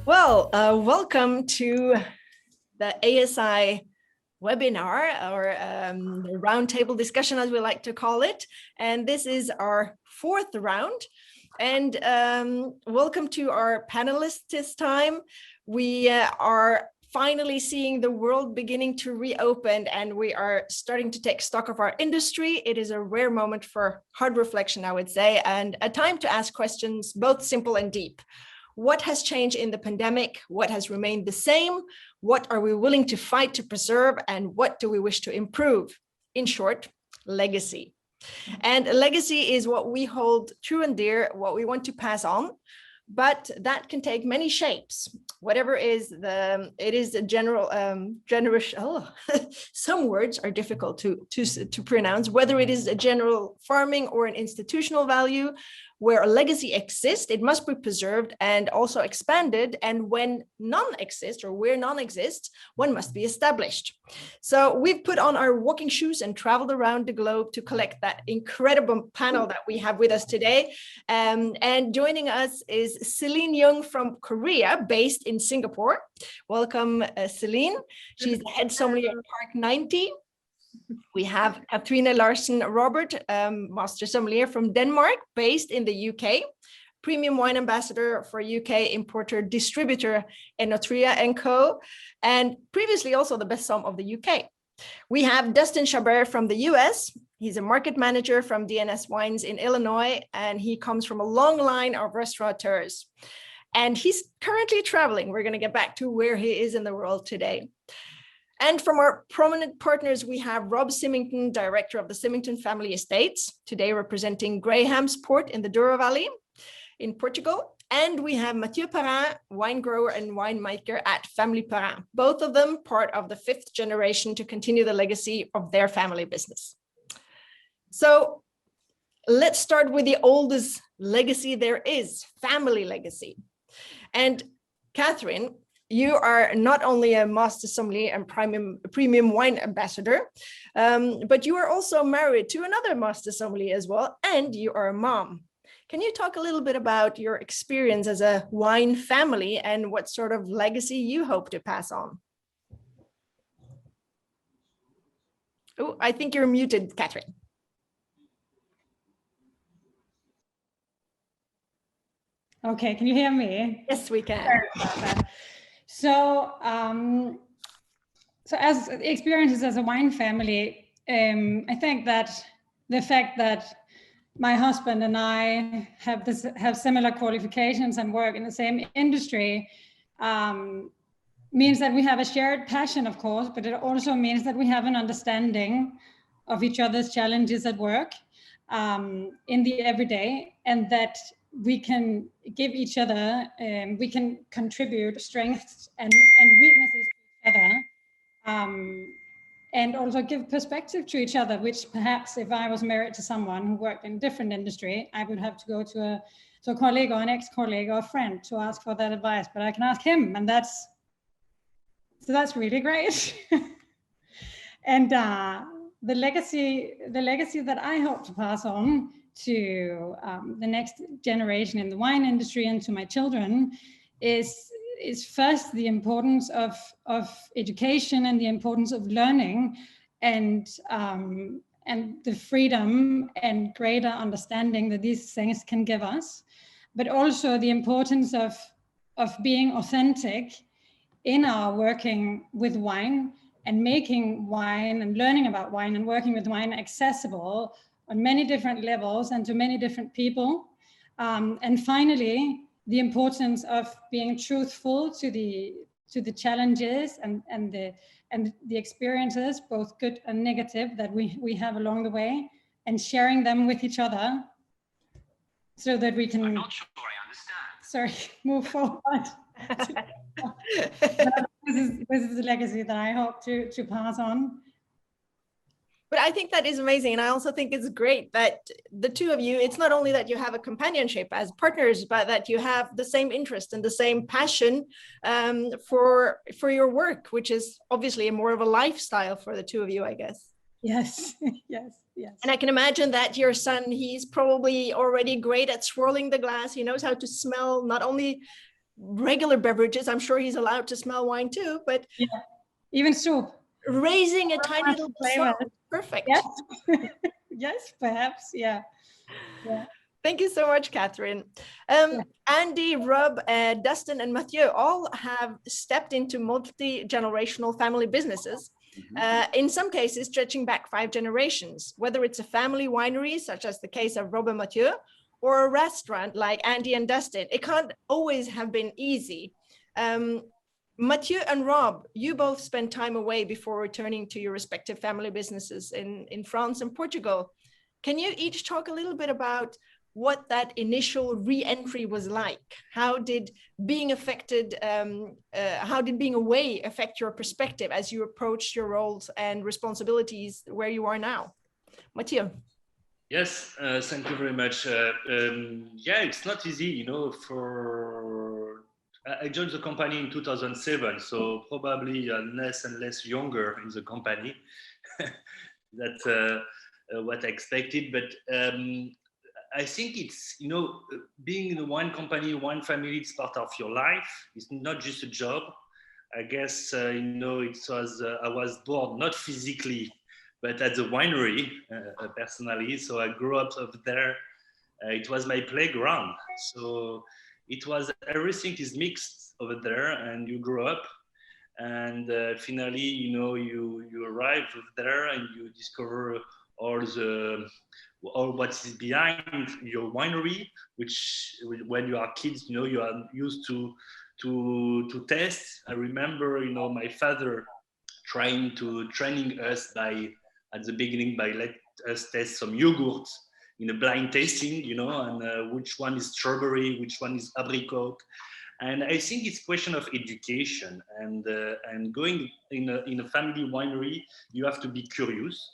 Welcome to the ASI webinar, or the roundtable discussion, as we like to call it. And this is our fourth round. And welcome to our panelists this time. We are finally seeing the world beginning to reopen, and we are starting to take stock of our industry. It is a rare moment for hard reflection, I would say, and a time to ask questions, both simple and deep. What has changed in the pandemic? What has remained the same? What are we willing to fight to preserve? And what do we wish to improve? In short, legacy. And a legacy is what we hold true and dear, what we want to pass on, but that can take many shapes. Whatever is it is a general, some words are difficult to pronounce, whether it is a general farming or an institutional value. Where a legacy exists, it must be preserved and also expanded. And when none exists, or where none exists, one must be established. So we've put on our walking shoes and traveled around the globe to collect that incredible panel that we have with us today. And joining us is Celine Young from Korea, based in Singapore. Welcome, Celine. She's the head sommelier at Park 90. We have Katrine Larsen Robert, Master Sommelier from Denmark, based in the UK, Premium Wine Ambassador for UK Importer Distributor Enotria & Co., and previously also the Best Somm of the UK. We have Dustin Chabert from the US. He's a market manager from DNS Wines in Illinois, and he comes from a long line of restaurateurs. And he's currently traveling. We're going to get back to where he is in the world today. And from our prominent partners, we have Rob Symington, director of the Symington Family Estates, today representing Graham's Port in the Douro Valley in Portugal. And we have Mathieu Perrin, wine grower and winemaker at Family Perrin, both of them part of the fifth generation to continue the legacy of their family business. So let's start with the oldest legacy there is, family legacy. And Catherine, you are not only a master sommelier and premium wine ambassador, but you are also married to another master sommelier as well, and you are a mom. Can you talk a little bit about your experience as a wine family and what sort of legacy you hope to pass on? Oh, I think you're muted, Catherine. Okay, can you hear me? Yes, we can. Sorry about that. So as experiences as a wine family, I think that the fact that my husband and I have similar qualifications and work in the same industry means that we have a shared passion, of course, but it also means that we have an understanding of each other's challenges at work in the everyday, and that we can give each other, we can contribute strengths and weaknesses to each other, and also give perspective to each other, which perhaps if I was married to someone who worked in a different industry, I would have to go to a colleague or an ex-colleague or a friend to ask for that advice, but I can ask him, and that's really great. And the legacy that I hope to pass on to the next generation in the wine industry and to my children is first the importance of education and the importance of learning, and the freedom and greater understanding that these things can give us, but also the importance of being authentic in our working with wine and making wine and learning about wine and working with wine accessible on many different levels and to many different people. And finally, the importance of being truthful to the challenges and the experiences, both good and negative, that we have along the way, and sharing them with each other so that we can, I'm not sure I understand. Move forward. This is the legacy that I hope to pass on. But I think that is amazing. And I also think it's great that the two of you, it's not only that you have a companionship as partners, but that you have the same interest and the same passion for your work, which is obviously more of a lifestyle for the two of you, I guess. Yes, yes. And I can imagine that your son, he's probably already great at swirling the glass. He knows how to smell not only regular beverages. I'm sure he's allowed to smell wine too, but yeah, even soup. raising a tiny little Flavor. song. Perfect. Yes, yes, perhaps. Yeah. Yeah. Thank you so much, Catherine. Andy, Rob, Dustin, and Mathieu all have stepped into multi-generational family businesses, in some cases stretching back 5 generations, whether it's a family winery, such as the case of Rob and Mathieu, or a restaurant like Andy and Dustin. It can't always have been easy. Mathieu and Rob, you both spent time away before returning to your respective family businesses in France and Portugal. Can you each talk a little bit about what that initial re-entry was like? How did being away affect your perspective as you approached your roles and responsibilities where you are now? Mathieu. Yes, thank you very much. Yeah, it's not easy, you know, I joined the company in 2007, so probably less and less younger in the company. That's what I expected, but I think it's, you know, being in one company, one family, it's part of your life. It's not just a job. I guess, you know, I was born not physically, but at the winery personally. So I grew up over there. It was my playground. So everything is mixed over there, and you grow up. And finally, you know, you arrive over there and you discover all what is behind your winery, which when you are kids, you know, you are used to test. I remember, you know, my father training us at the beginning by let us test some yogurt in a blind tasting, you know, and which one is strawberry, which one is apricot. And I think it's a question of education, and going in a family winery, you have to be curious.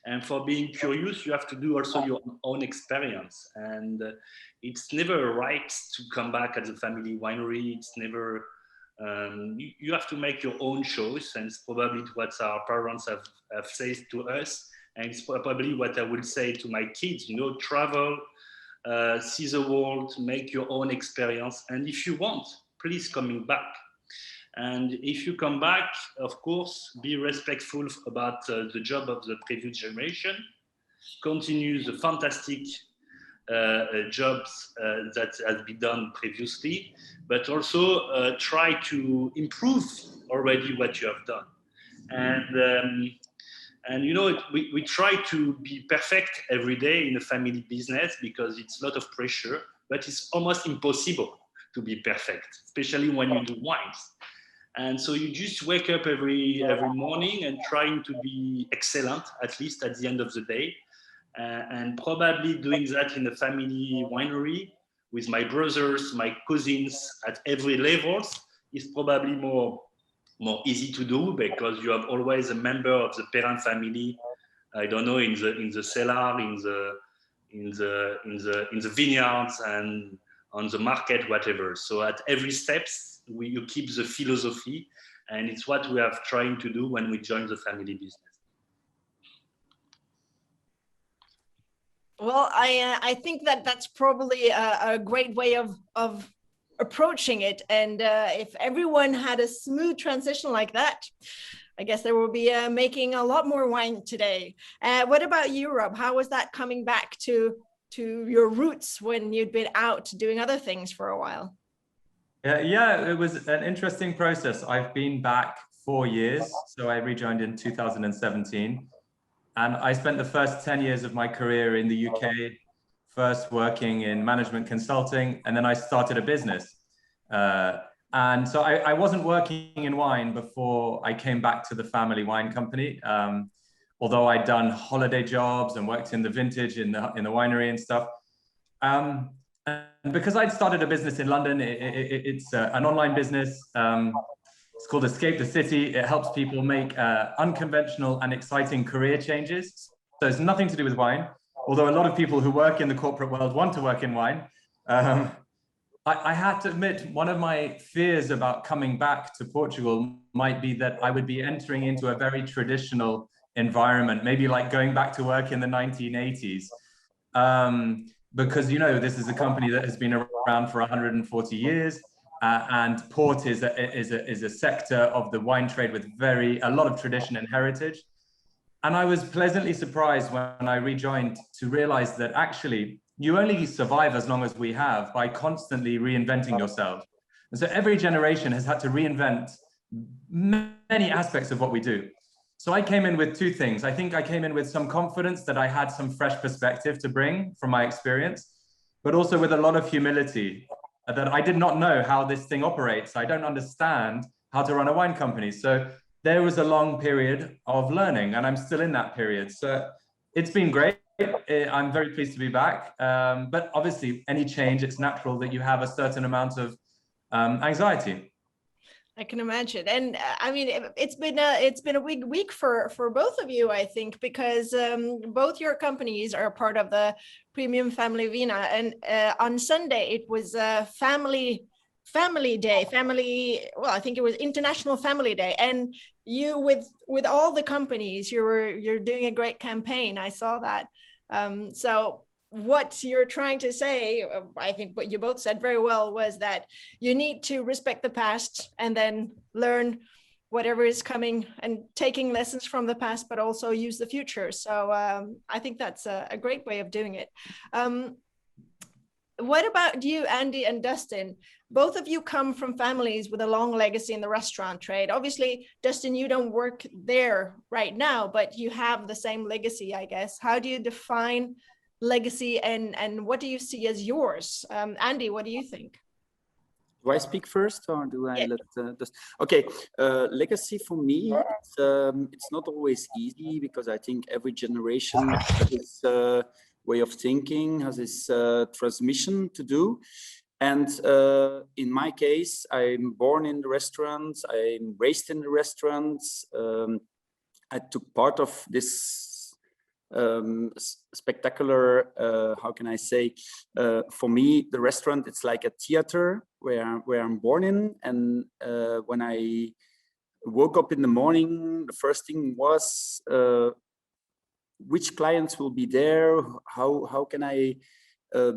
And for being curious, you have to do also your own experience. And it's never right to come back at the family winery. It's never, you have to make your own choice. And it's probably what our parents have said to us. And it's probably what I would say to my kids, you know, travel, see the world, make your own experience. And if you want, please coming back. And if you come back, of course, be respectful about the job of the previous generation, continue the fantastic jobs that has been done previously, but also try to improve already what you have done. And you know, we try to be perfect every day in a family business because it's a lot of pressure, but it's almost impossible to be perfect, especially when you do wines. And so you just wake up every morning and trying to be excellent, at least at the end of the day. And probably doing that in a family winery with my brothers, my cousins at every levels is probably more easy to do because you have always a member of the parent family. I don't know, in the cellar, in the vineyards, and on the market, whatever. So at every steps, you keep the philosophy, and it's what we are trying to do when we join the family business. Well, I think that's probably a great way of approaching it. And if everyone had a smooth transition like that, I guess there will be making a lot more wine today. What about you, Rob? How was that coming back to your roots when you'd been out doing other things for a while? Yeah, it was an interesting process. I've been back 4 years, so I rejoined in 2017. And I spent the first 10 years of my career in the UK, first working in management consulting, and then I started a business. And so I wasn't working in wine before I came back to the family wine company. Although I'd done holiday jobs and worked in the vintage in the winery and stuff. And because I'd started a business in London, it's an online business. It's called Escape the City. It helps people make unconventional and exciting career changes. So it's nothing to do with wine, although a lot of people who work in the corporate world want to work in wine. I have to admit, one of my fears about coming back to Portugal might be that I would be entering into a very traditional environment, maybe like going back to work in the 1980s. Because, you know, this is a company that has been around for 140 years. and port is a sector of the wine trade with a lot of tradition and heritage. And I was pleasantly surprised when I rejoined to realize that actually you only survive as long as we have by constantly reinventing yourself. And so every generation has had to reinvent many aspects of what we do. So I came in with two things. I think I came in with some confidence that I had some fresh perspective to bring from my experience, but also with a lot of humility that I did not know how this thing operates. I don't understand how to run a wine company. So there was a long period of learning, and I'm still in that period. So it's been great. I'm very pleased to be back. But obviously, any change, it's natural that you have a certain amount of anxiety. I can imagine. And I mean, it's been a big week for both of you, I think, because both your companies are part of the Premium Family Vina. And on Sunday, it was Family Day, well, I think it was International Family Day. And you, with all the companies, you're doing a great campaign. I saw that. So what you're trying to say, I think what you both said very well, was that you need to respect the past and then learn whatever is coming and taking lessons from the past, but also use the future. So I think that's a great way of doing it. What about you, Andy and Dustin? Both of you come from families with a long legacy in the restaurant trade. Obviously, Dustin, you don't work there right now, but you have the same legacy, I guess. How do you define legacy and what do you see as yours? Andy, what do you think? Do I speak first, or do I let this? Okay, legacy for me, it's not always easy, because I think every generation has its way of thinking, has its transmission to do. And in my case, I'm born in the restaurants, I'm raised in the restaurants. I took part of this spectacular, how can I say, for me, the restaurant, it's like a theater where I'm born in. And when I woke up in the morning, the first thing was which clients will be there, how can I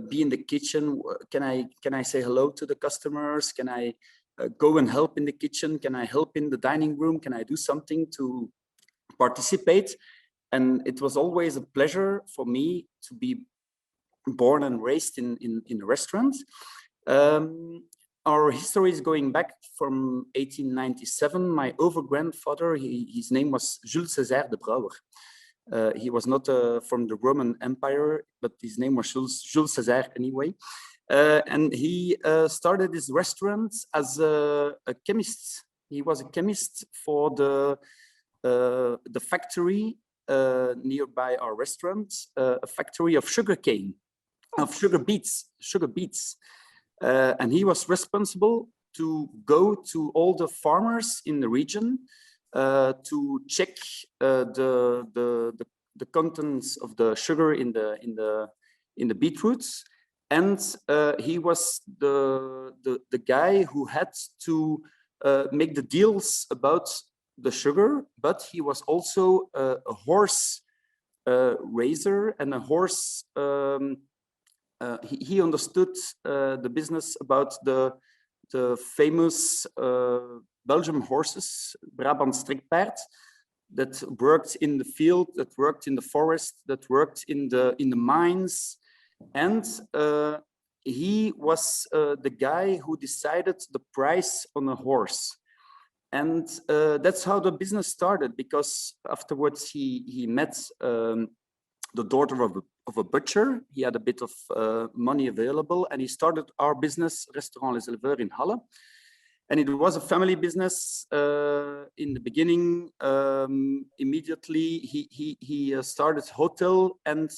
be in the kitchen, can I say hello to the customers, can I go and help in the kitchen, can I help in the dining room, can I do something to participate. And it was always a pleasure for me to be born and raised in a restaurant. Our history is going back from 1897. My over-grandfather, his name was Jules César de Brouwer. He was not from the Roman Empire, but his name was Jules César anyway. And he started his restaurant as a chemist. He was a chemist for the factory nearby our restaurant, a factory of sugarcane, of sugar beets. And he was responsible to go to all the farmers in the region to check the contents of the sugar in the beetroots. And he was the guy who had to make the deals about the sugar, but he was also a horse raiser and a horse. He understood the business about the famous Belgian horses, Brabant Strikpaard, that worked in the field, that worked in the forest, that worked in the mines, and he was the guy who decided the price on a horse. And that's how the business started, because afterwards he met the daughter of a butcher. He had a bit of money available, and he started our business, Restaurant Les Éleveurs in Halle. And it was a family business in the beginning. Immediately, he started hotel and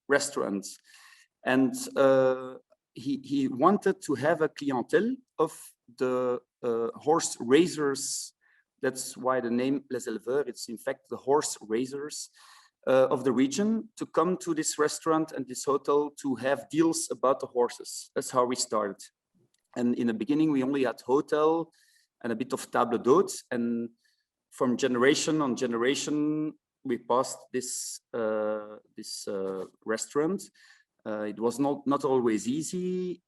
restaurants. And he wanted to have a clientele of the horse raisers. That's why the name Les Éleveurs, it's in fact the horse raisers of the region, to come to this restaurant and this hotel to have deals about the horses. That's how we started. And in the beginning, we only had hotel and a bit of table d'hôte. And from generation on generation, we passed this restaurant. It was not always easy.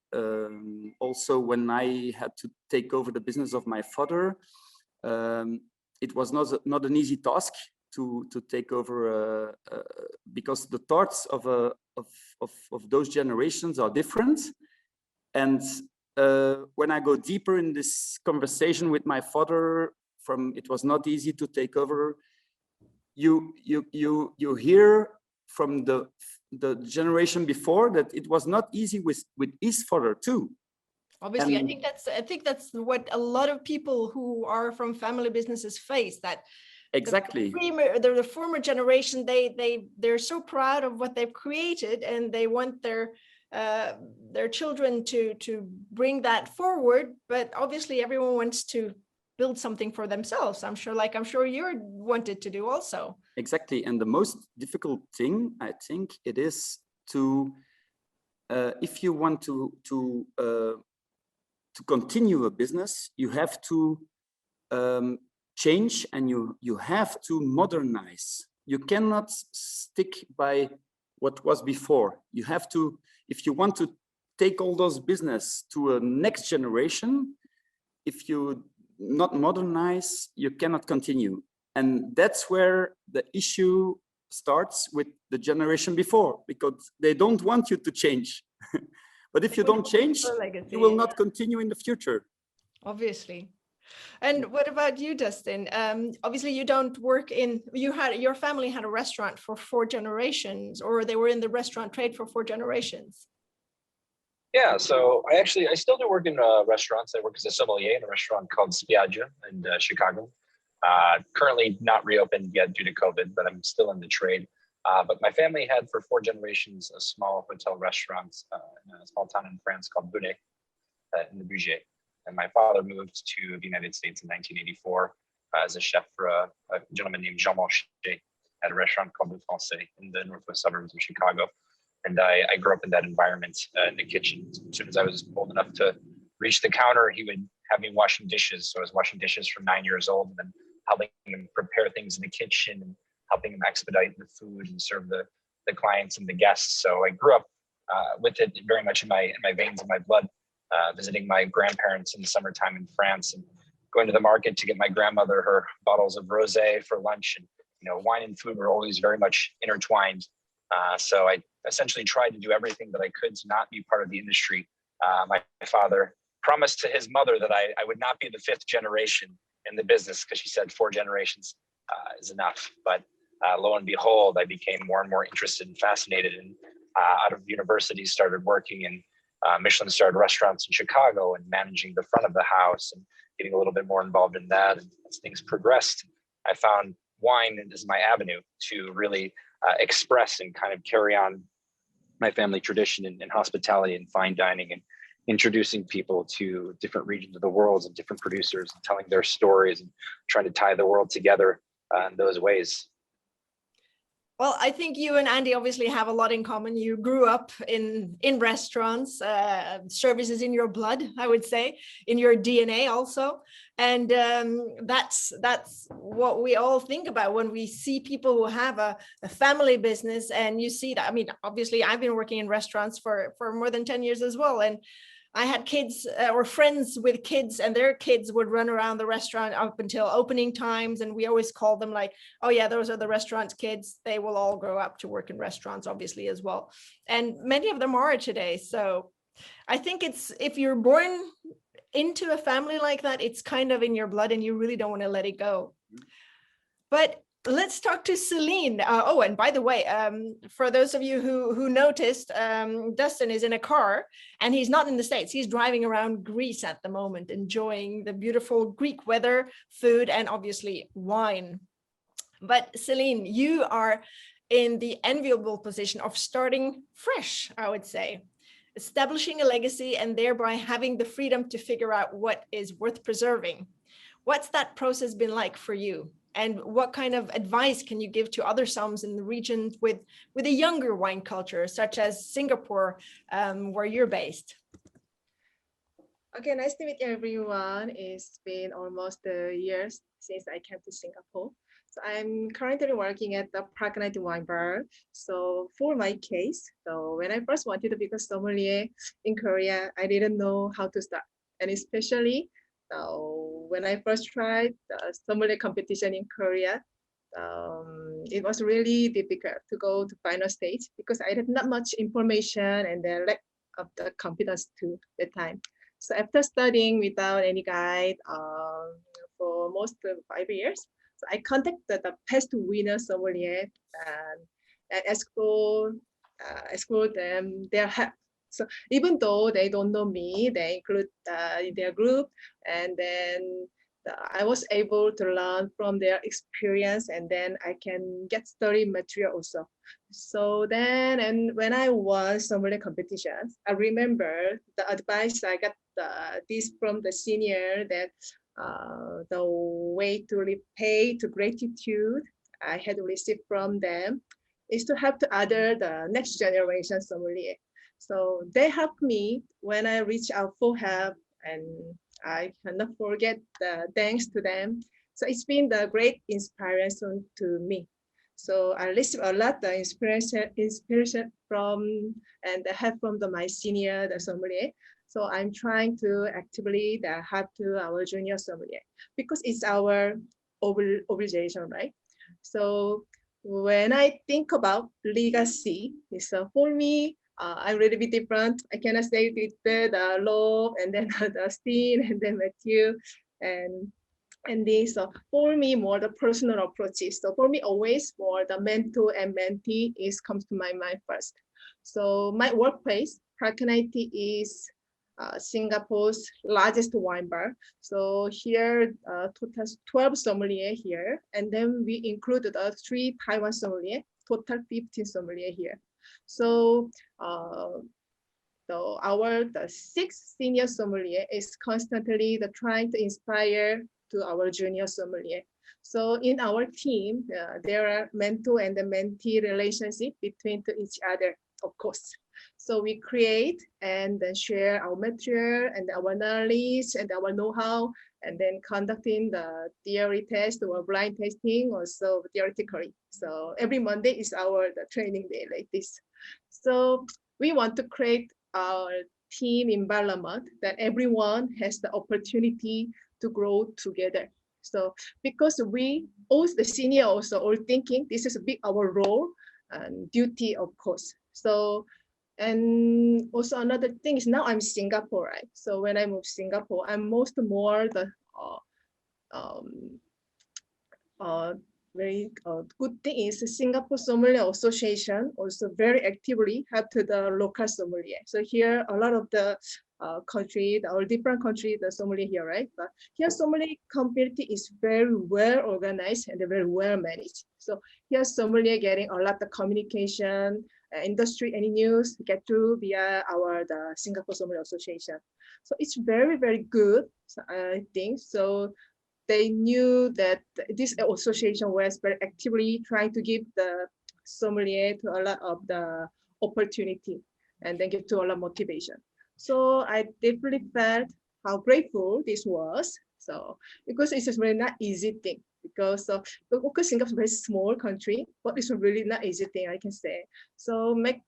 also when I had to take over the business of my father, it was not an easy task to take over because the thoughts of those generations are different. And when I go deeper in this conversation with my father, it was not easy to take over. You hear from the generation before that it was not easy with his father too. Obviously, and I think that's what a lot of people who are from family businesses face. That exactly the former generation, they're so proud of what they've created, and they want their children to bring that forward. But obviously, everyone wants to build something for themselves. I'm sure you wanted to do also. Exactly, and the most difficult thing, I think, it is to if you want to continue a business, you have to change, and you have to modernize. You cannot stick by what was before. You have to, if you want to take all those business to a next generation, if you not modernize, you cannot continue. And that's where the issue starts with the generation before, because they don't want you to change. But if you don't change, you will not continue in the future. Obviously. And what about you, Dustin? Obviously, you don't work in, your family had a restaurant for 4 generations, or they were in the restaurant trade for 4 generations. Yeah, so I still do work in restaurants. I work as a sommelier in a restaurant called Spiaggia in Chicago. Currently not reopened yet due to COVID, but I'm still in the trade. But my family had for 4 generations a small hotel restaurant in a small town in France called Boudet, in the Bugey. And my father moved to the United States in 1984 as a chef for a gentleman named Jean Manchet at a restaurant called Le Français in the northwest suburbs of Chicago. And I grew up in that environment in the kitchen. As soon as I was old enough to reach the counter, he would have me washing dishes. So I was washing dishes from 9 years old, and then helping him prepare things in the kitchen and helping him expedite the food and serve the clients and the guests. So I grew up with it very much in my veins and my blood, visiting my grandparents in the summertime in France and going to the market to get my grandmother her bottles of rosé for lunch. And, wine and food were always very much intertwined. So I essentially tried to do everything that I could to not be part of the industry. My father promised to his mother that I would not be the 5th generation in the business, because she said 4 generations is enough. But lo and behold, I became more and more interested and fascinated, and out of university started working in Michelin-starred restaurants in Chicago and managing the front of the house and getting a little bit more involved in that. And as things progressed, I found wine as my avenue to really express and kind of carry on my family tradition in hospitality and fine dining, and introducing people to different regions of the world and different producers and telling their stories and trying to tie the world together in those ways. Well, I think you and Andy obviously have a lot in common. You grew up in restaurants, service is in your blood, I would say, in your DNA also. And that's what we all think about when we see people who have a family business. And you see that, I mean, obviously I've been working in restaurants for more than 10 years as well. And I had kids or friends with kids, and their kids would run around the restaurant up until opening times. And we always call them like, oh yeah, those are the restaurant kids. They will all grow up to work in restaurants, obviously, as well. And many of them are today. So I think if you're born into a family like that, it's kind of in your blood and you really don't want to let it go. But let's talk to Celine. Oh, and by the way, for those of you who noticed, Dustin is in a car and he's not in the States. He's driving around Greece at the moment, enjoying the beautiful Greek weather, food, and obviously wine. But Celine, you are in the enviable position of starting fresh, I would say, establishing a legacy and thereby having the freedom to figure out what is worth preserving. What's that process been like for you? And what kind of advice can you give to other somms in the region with a younger wine culture, such as Singapore, where you're based? Okay, nice to meet everyone. It's been almost a year since I came to Singapore. So I'm currently working at the Park Night Wine Bar. So for my case, so when I first wanted to become sommelier in Korea, I didn't know how to start. And especially when I first tried the sommelier competition in Korea, it was really difficult to go to final stage because I had not much information and the lack of the confidence too at the time. So after studying without any guide for most of 5 years, so I contacted the past winner sommelier and asked them their help. So even though they don't know me, they include in their group, and then I was able to learn from their experience, and then I can get study material also. So then, and when I won sommelier competitions, I remember the advice I got this from the senior that the way to repay to gratitude I had received from them is to help the next generation sommelier. So they helped me when I reached out for help, and I cannot forget the thanks to them. So it's been the great inspiration to me. So I received a lot of inspiration from and the help from my senior, the sommelier. So I'm trying to actively help to our junior sommelier because it's our obligation, right? So when I think about legacy, so for me, I'm really bit different. I cannot say with the love and then the Steen and then Matthew and this. So for me, more the personal approaches. So for me, always more the mentor and mentee comes to my mind first. So my workplace, Park Nighty is Singapore's largest wine bar. So here, total 12 sommelier here, and then we included 3 Taiwan sommelier, total 15 sommelier here. So the 6 senior sommelier is constantly trying to inspire to our junior sommelier. So in our team, there are mentor and the mentee relationship between each other, of course. So we create and then share our material and our knowledge and our know-how, and then conducting the theory test or blind testing also theoretically. So every Monday is our training day like this. So we want to create our team environment that everyone has the opportunity to grow together. So because we, all the senior also all thinking this is a big our role and duty, of course. So, and also another thing is now I'm Singapore, right? So when I moved Singapore, I'm more the very good thing is the Singapore Sommelier Association also very actively help to the local sommelier. So here a lot of the country or different country the sommelier here, right? But here sommelier community is very well organized and very well managed. So here sommelier getting a lot of communication, industry, any news get through via the Singapore Sommelier Association. So it's very, very good, I think. So they knew that this association was very actively trying to give the sommelier to a lot of the opportunity and then give to a lot of motivation. So I definitely felt how grateful this was. So because it's just really not easy thing because Singapore is a very small country, but it's a really not easy thing I can say. So make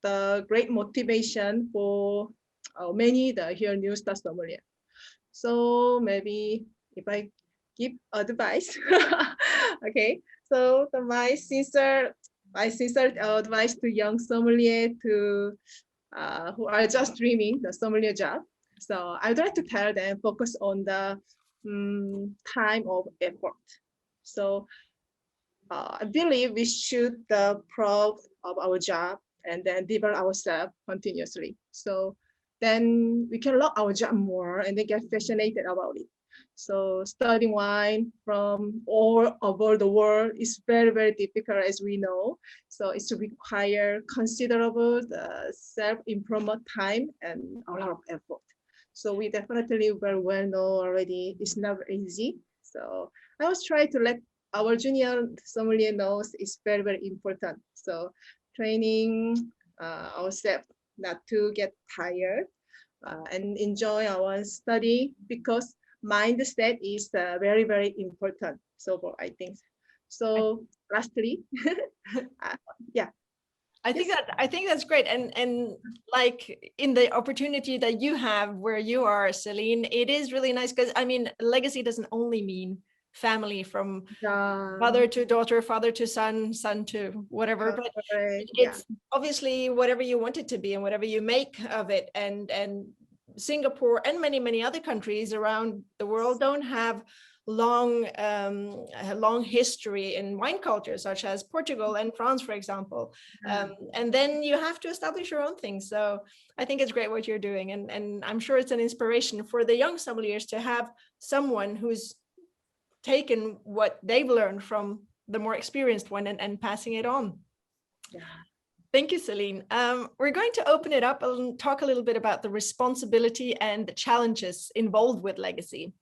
the great motivation for many here new start sommelier. So maybe if I give advice, okay. So my sincere advice to young sommelier who are just dreaming the sommelier job. So I'd like to tell them focus on the time of effort. So I believe we should proud of our job and then develop ourselves continuously. So then we can love our job more and then get fascinated about it. So studying wine from all over the world is very, very difficult as we know. So it's require considerable self-improvement time and a lot of effort. So we definitely very well know already it's never easy. So I was trying to let our junior sommelier knows is very, very important. So training ourselves not to get tired and enjoy our study because mindset is very, very important. So I think So lastly, yeah. I think that's great. And like in the opportunity that you have where you are, Celine, it is really nice because I mean, legacy doesn't only mean family from mother to daughter, father to son, son to whatever, but it's obviously whatever you want it to be and whatever you make of it. And Singapore and many other countries around the world don't have a long history in wine culture, such as Portugal and France, for example. And then you have to establish your own thing. So I think it's great what you're doing. And I'm sure it's an inspiration for the young sommeliers to have someone who's taken what they've learned from the more experienced one and passing it on. Yeah. Thank you, Celine. We're going to open it up and talk a little bit about the responsibility and the challenges involved with legacy.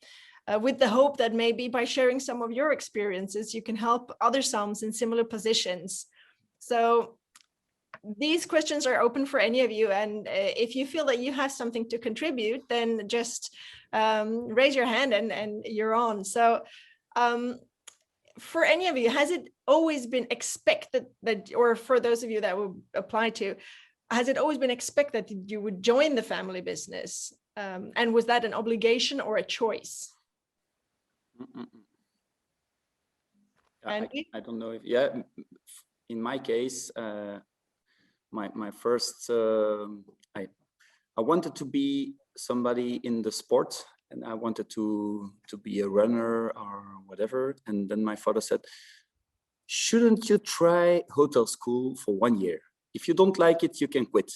With the hope that maybe by sharing some of your experiences, you can help other somms in similar positions. So these questions are open for any of you. And if you feel that you have something to contribute, then just raise your hand and you're on. So for any of you, has it always been expected that, or for those of you that will apply to, has it always been expected that you would join the family business? And was that an obligation or a choice? I don't know if, in my case, my first, I wanted to be somebody in the sport, and I wanted to be a runner or whatever. And then my father said, shouldn't you try hotel school for 1 year? If you don't like it, you can quit.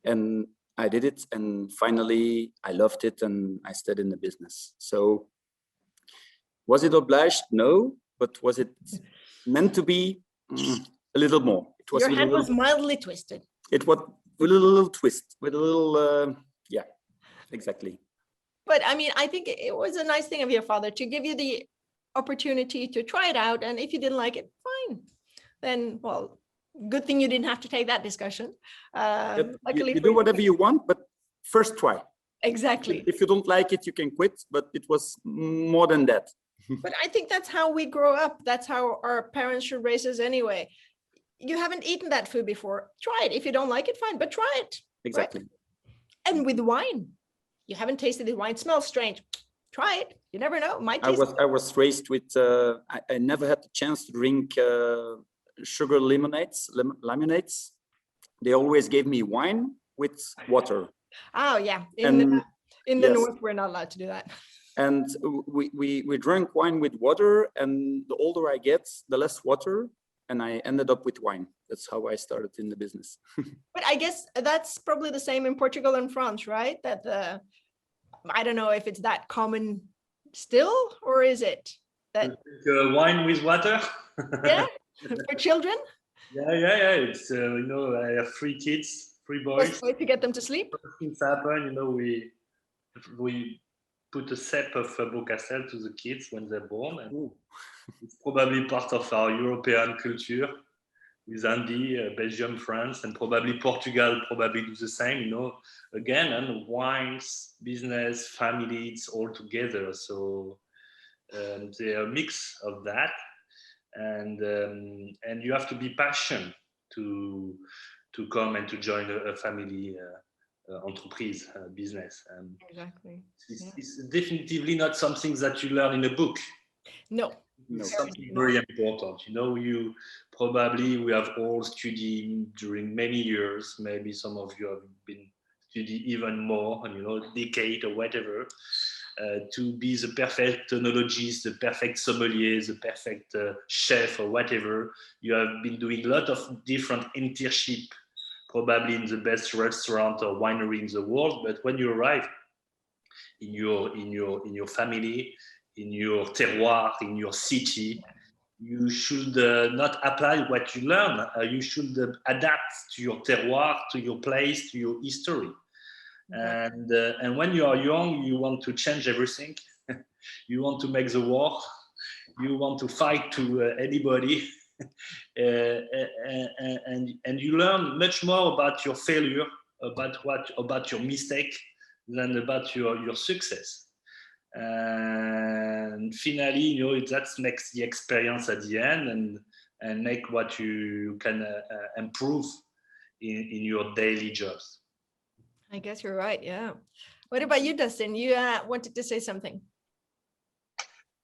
And I did it, and finally I loved it, and I stayed in the business. So was it obliged? No, but was it meant to be? A little more. It was Your hand was mildly twisted. It was with a little twist, with a little, yeah, exactly. But I mean, I think it was a nice thing of your father to give you the opportunity to try it out. And if you didn't like it, fine. Then, well, good thing you didn't have to take that discussion. Luckily, you do whatever you want, but first try. Exactly. If you don't like it, you can quit, but it was more than that. But I think that's how we grow up. That's how our parents should raise us anyway. You haven't eaten that food before. Try it. If you don't like it, fine, but try it. Exactly. Right? And with wine, you haven't tasted the wine. It smells strange. Try it. You never know. Might taste I was raised with, I never had the chance to drink sugar lemonades. They always gave me wine with water. Oh yeah. In the north, we're not allowed to do that. And we drank wine with water, and the older I get, the less water, and I ended up with wine. That's how I started in the business. But I guess that's probably the same in Portugal and France, right? That I don't know if it's that common still, or is it that wine with water? Yeah, for children. Yeah. It's you know, I have 3 kids, 3 boys. Best way to get them to sleep. Things happen, you know. We put a sip of Beaucastel to the kids when they're born, and it's probably part of our European culture. With Andy, Belgium, France, and probably Portugal probably do the same, you know, again, and wines, business, family, it's all together. So they're a mix of that. And you have to be passionate to come and to join a family entreprise, business. Exactly. It's definitively not something that you learn in a book. No. Something very important, you know. We have all studied during many years. Maybe some of you have been studying even more, you know, decade or whatever, to be the perfect enologist, the perfect sommelier, the perfect chef or whatever. You have been doing a lot of different internship, probably in the best restaurant or winery in the world. But when you arrive in your family, in your terroir, in your city, you should not apply what you learn. You should adapt to your terroir, to your place, to your history. And when you are young, you want to change everything. You want to make the war. You want to fight to anybody. And you learn much more about your failure, about your mistake, than about your success. And finally, that makes the experience at the end and make what you can improve in your daily jobs. I guess you're right. Yeah. What about you, Dustin? You wanted to say something.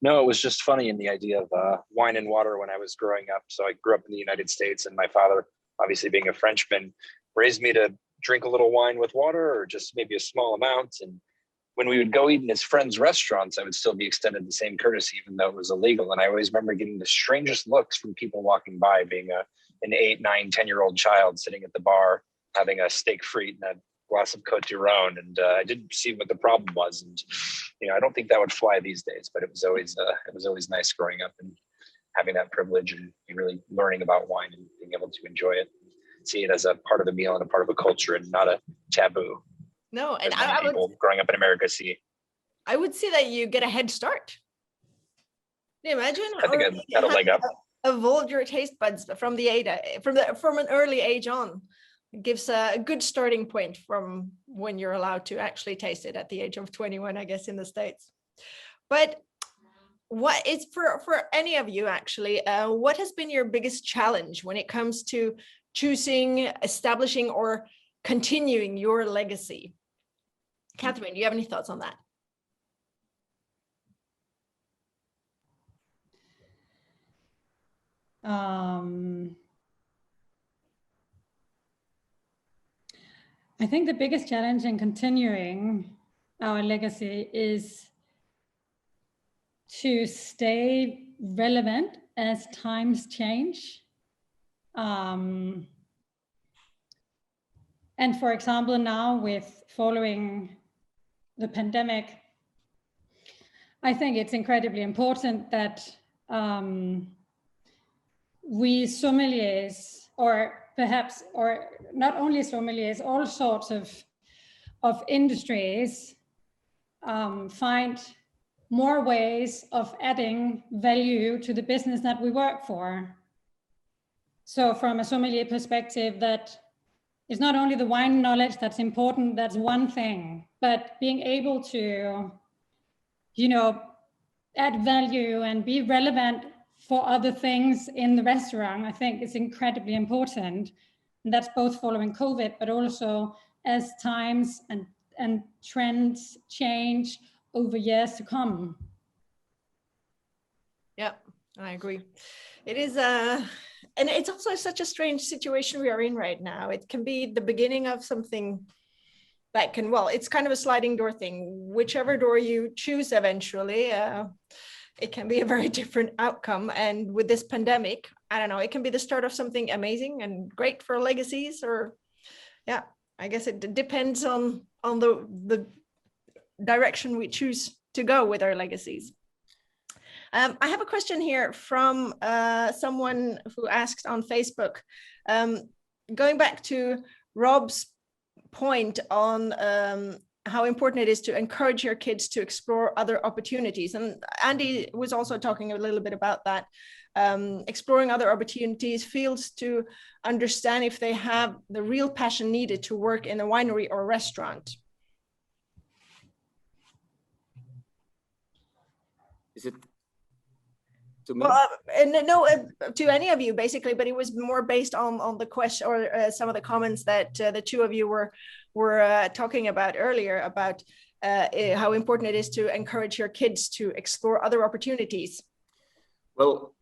No, it was just funny in the idea of wine and water when I was growing up. So I grew up in the United States, and my father, obviously being a Frenchman, raised me to drink a little wine with water or just maybe a small amount. And when we would go eat in his friends' restaurants, I would still be extended the same courtesy, even though it was illegal. And I always remember getting the strangest looks from people walking by, being an 8, 9, 10-year-old child sitting at the bar, having a steak frite and a glass of Côte du Rhône. And I didn't see what the problem was. And, I don't think that would fly these days, but it was always nice growing up and having that privilege and really learning about wine and being able to enjoy it, and see it as a part of the meal and a part of a culture and not a taboo. No, and I people growing up in America see. I would say that you get a head start. Can you imagine? I think I had a leg up. Evolved your taste buds from an early age on. It gives a good starting point from when you're allowed to actually taste it at the age of 21, I guess, in the States. But what is for any of you actually, what has been your biggest challenge when it comes to choosing, establishing, or continuing your legacy? Catherine, do you have any thoughts on that? I think the biggest challenge in continuing our legacy is to stay relevant as times change. And for example, now with following the pandemic, I think it's incredibly important that we sommeliers, or not only sommeliers, all sorts of industries find more ways of adding value to the business that we work for. So from a sommelier perspective, that is not only the wine knowledge that's important, that's one thing, but being able to, add value and be relevant for other things in the restaurant, I think is incredibly important. And that's both following COVID, but also as times and trends change over years to come. Yeah, I agree. It is and it's also such a strange situation we are in right now. It can be the beginning of something that can, it's kind of a sliding door thing. Whichever door you choose eventually, it can be a very different outcome. And with this pandemic, I don't know, it can be the start of something amazing and great for legacies, or I guess it depends on the direction we choose to go with our legacies. I have a question here from someone who asked on Facebook, going back to Rob's point on how important it is to encourage your kids to explore other opportunities. And Andy was also talking a little bit about that, exploring other opportunities, fields to understand if they have the real passion needed to work in a winery or restaurant. Is it to me? Well, no, to any of you basically, but it was more based on the question or some of the comments that the two of you were talking about earlier about how important it is to encourage your kids to explore other opportunities. Well,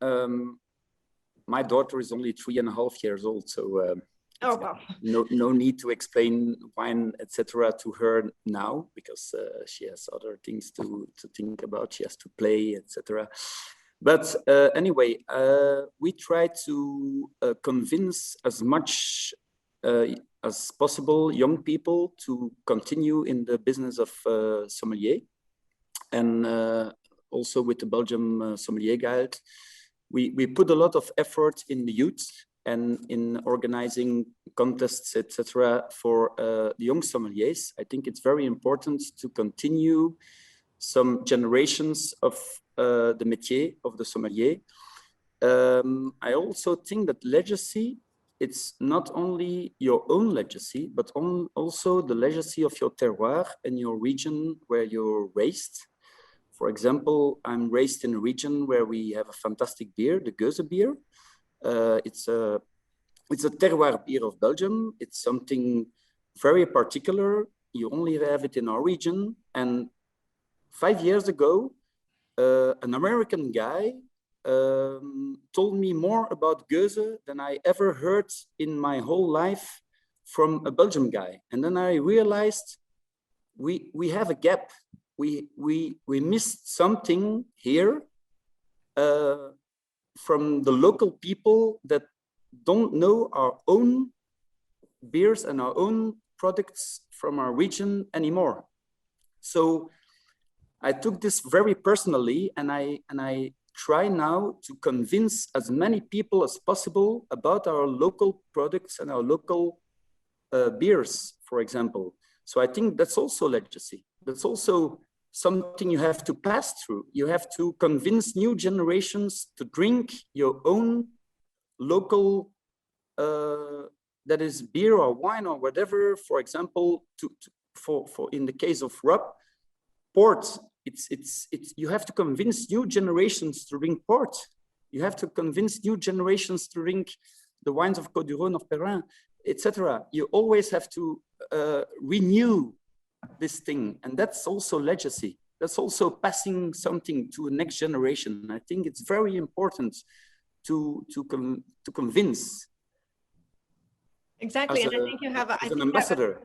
my daughter is only 3.5 years old, so oh, wow. no need to explain wine, etc., to her now, because she has other things to think about. She has to play, etc. But anyway, we try to convince as much as possible young people to continue in the business of sommelier. And also with the Belgium Sommelier Guild, we put a lot of effort in the youth and in organizing contests, etc., for the young sommeliers. I think it's very important to continue some generations of the métier of the sommelier. I also think that legacy, it's not only your own legacy, but also the legacy of your terroir and your region where you're raised. For example, I'm raised in a region where we have a fantastic beer, the Geuze beer. It's a terroir beer of Belgium. It's something very particular. You only have it in our region. And 5 years ago, an American guy told me more about Geuze than I ever heard in my whole life from a Belgian guy. And then I realized we have a gap. We missed something here from the local people that don't know our own beers and our own products from our region anymore. So I took this very personally, and I try now to convince as many people as possible about our local products and our local beers, for example. So I think that's also legacy. That's also something you have to pass through. You have to convince new generations to drink your own local, that is beer or wine or whatever. For example, for in the case of rub, port. It's you have to convince new generations to drink port. You have to convince new generations to drink the wines of Côte du Rhône, of Perrin, etc. You always have to renew this thing, and that's also legacy. That's also passing something to a next generation. I think it's very important to convince. Exactly, and I think you have an ambassador.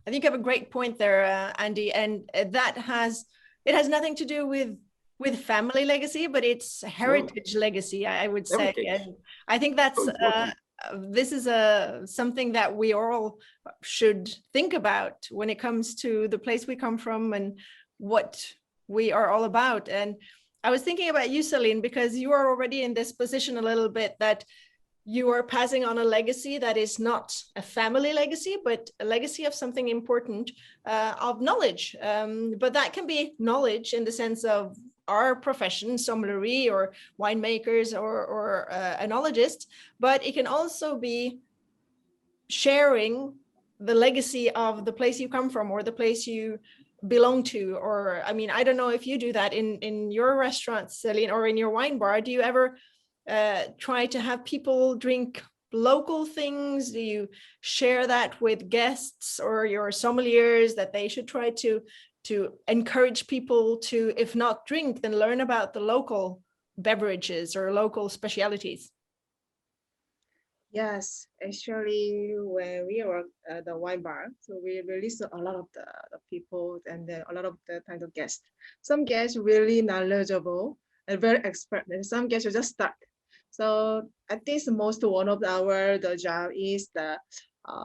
I think you have a great point there, Andy, and it has nothing to do with family legacy, but it's heritage legacy, I would say. Heritage. And I think that's this is something that we all should think about when it comes to the place we come from and what we are all about. And I was thinking about you, Celine, because you are already in this position a little bit that you are passing on a legacy that is not a family legacy, but a legacy of something important, of knowledge. But that can be knowledge in the sense of our profession, sommelier or winemakers or enologists, but it can also be sharing the legacy of the place you come from or the place you belong to. Or, I mean, I don't know if you do that in your restaurant, Celine, or in your wine bar. Do you ever try to have people drink local things? Do you share that with guests or your sommeliers that they should try to encourage people to, if not drink, then learn about the local beverages or local specialities? Yes, actually, when we were at the wine bar, so we released a lot of the people and then a lot of the kind of guests. Some guests really knowledgeable and very expert, and some guests are just stuck. So I think one of the job is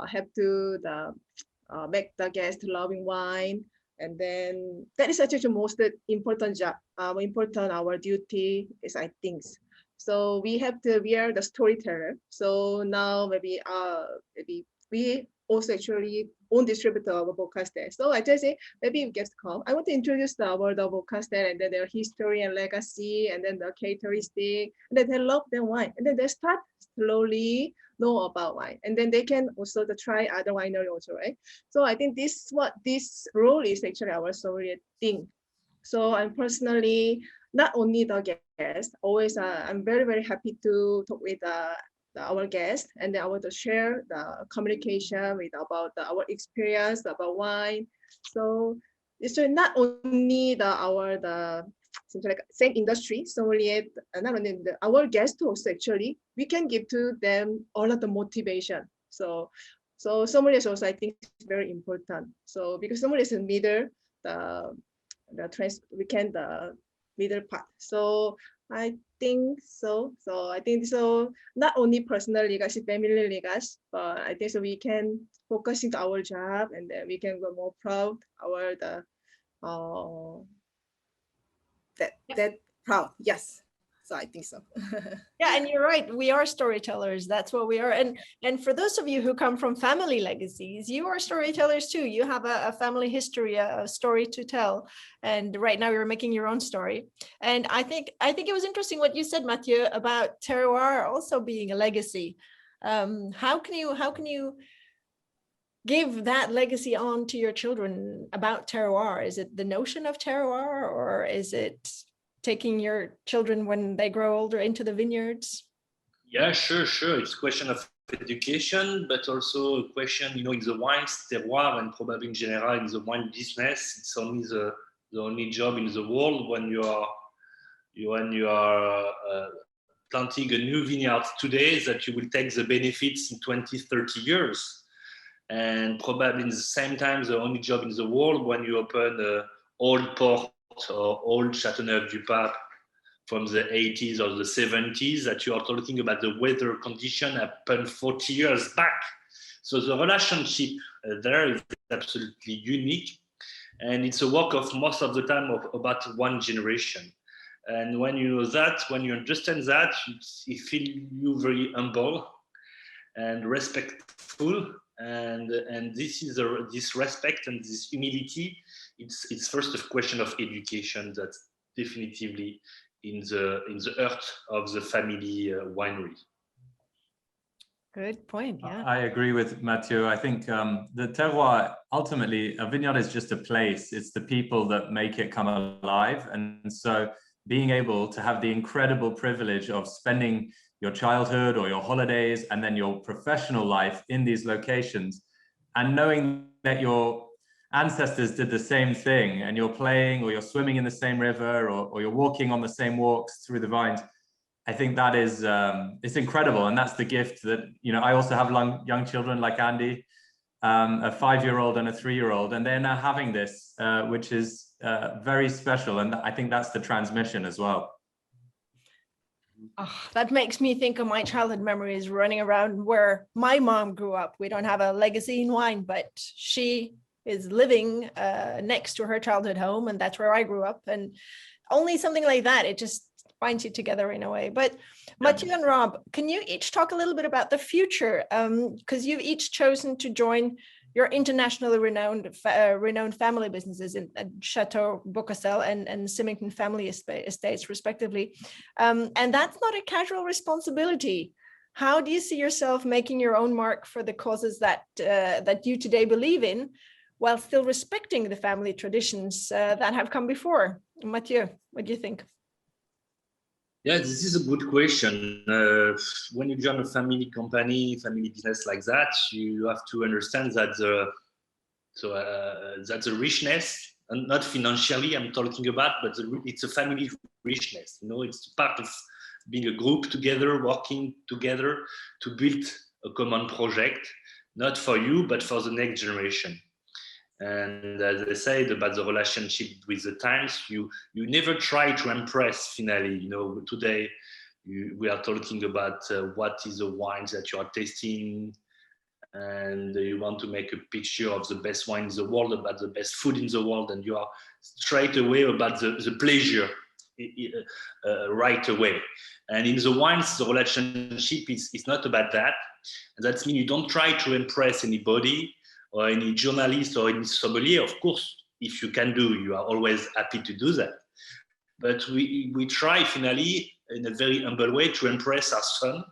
have to make the guest loving wine, and then that is actually the most important job. Important our duty is, I think. So we are the storyteller. So now maybe we also actually own distributor of a podcaster. So I just say maybe if guests come, I want to introduce the podcaster and then their history and legacy and then the characteristic, and then they love their wine, and then they start slowly know about wine, and then they can also try other winery also, right? So I think this role is actually our sommelier thing. So I'm personally not only the guest, always I'm very, very happy to talk with our guests, and then I want to share the communication with about our experience about wine. So it's not only the same industry, sommelier, not only our guests also actually, we can give to them all of the motivation. So sommelier is also, I think, is very important. So because sommelier is in middle, the middle part. So I think so. So I think so. Not only personal legacy, family legacy, but I think so we can focus into our job, and then we can go more proud that proud. Yes. So I think so. Yeah, and you're right. We are storytellers. That's what we are. And for those of you who come from family legacies, you are storytellers too. You have a family history, a story to tell. And right now you're making your own story. And I think it was interesting what you said, Mathieu, about terroir also being a legacy. How can you give that legacy on to your children about terroir? Is it the notion of terroir, or is it taking your children when they grow older into the vineyards? Yeah, sure. It's a question of education, but also a question, in the wines, terroir, and probably in general in the wine business, it's only the only job in the world when you are planting a new vineyard today that you will take the benefits in 20, 30 years. And probably in the same time, the only job in the world when you open an old port or old Châteauneuf-du-Pape from the 80s or the 70s, that you are talking about the weather condition happened 40 years back. So the relationship there is absolutely unique. And it's a work of most of the time of about one generation. And when you know that, when you understand that, you feel you very humble and respectful. And this is this respect and this humility. It's first a question of education that's definitively in the heart of the family winery. Good point. Yeah, I agree with Mathieu. I think the terroir, ultimately, a vineyard is just a place. It's the people that make it come alive. And so being able to have the incredible privilege of spending your childhood or your holidays and then your professional life in these locations, and knowing that your ancestors did the same thing, and you're playing or you're swimming in the same river, or you're walking on the same walks through the vines, I think that is it's incredible. And that's the gift that, I also have young children like Andy, a 5-year-old and a 3-year-old, and they're now having this, which is very special. And I think that's the transmission as well. Oh, that makes me think of my childhood memories running around where my mom grew up. We don't have a legacy in wine, but she is living next to her childhood home, and that's where I grew up. And only something like that, it just binds you together in a way. But Mathieu and Rob, can you each talk a little bit about the future? Because you've each chosen to join your internationally renowned family businesses in Chateau Beaucastel and Symington Family Estates, respectively. And that's not a casual responsibility. How do you see yourself making your own mark for the causes that you today believe in, while still respecting the family traditions that have come before? Mathieu, what do you think? Yeah, this is a good question. When you join a family company, family business like that, you have to understand that that's a richness, and not financially I'm talking about, but it's a family richness. It's part of being a group together, working together to build a common project, not for you, but for the next generation. And as I said about the relationship with the times, you never try to impress finally. Today we are talking about what is the wines that you are tasting, and you want to make a picture of the best wine in the world, about the best food in the world, and you are straight away about the pleasure right away. And in the wines, the relationship is not about that. And that means you don't try to impress anybody, or any journalist or any sommelier. Of course, if you can do, you are always happy to do that. But we try finally in a very humble way to impress our son,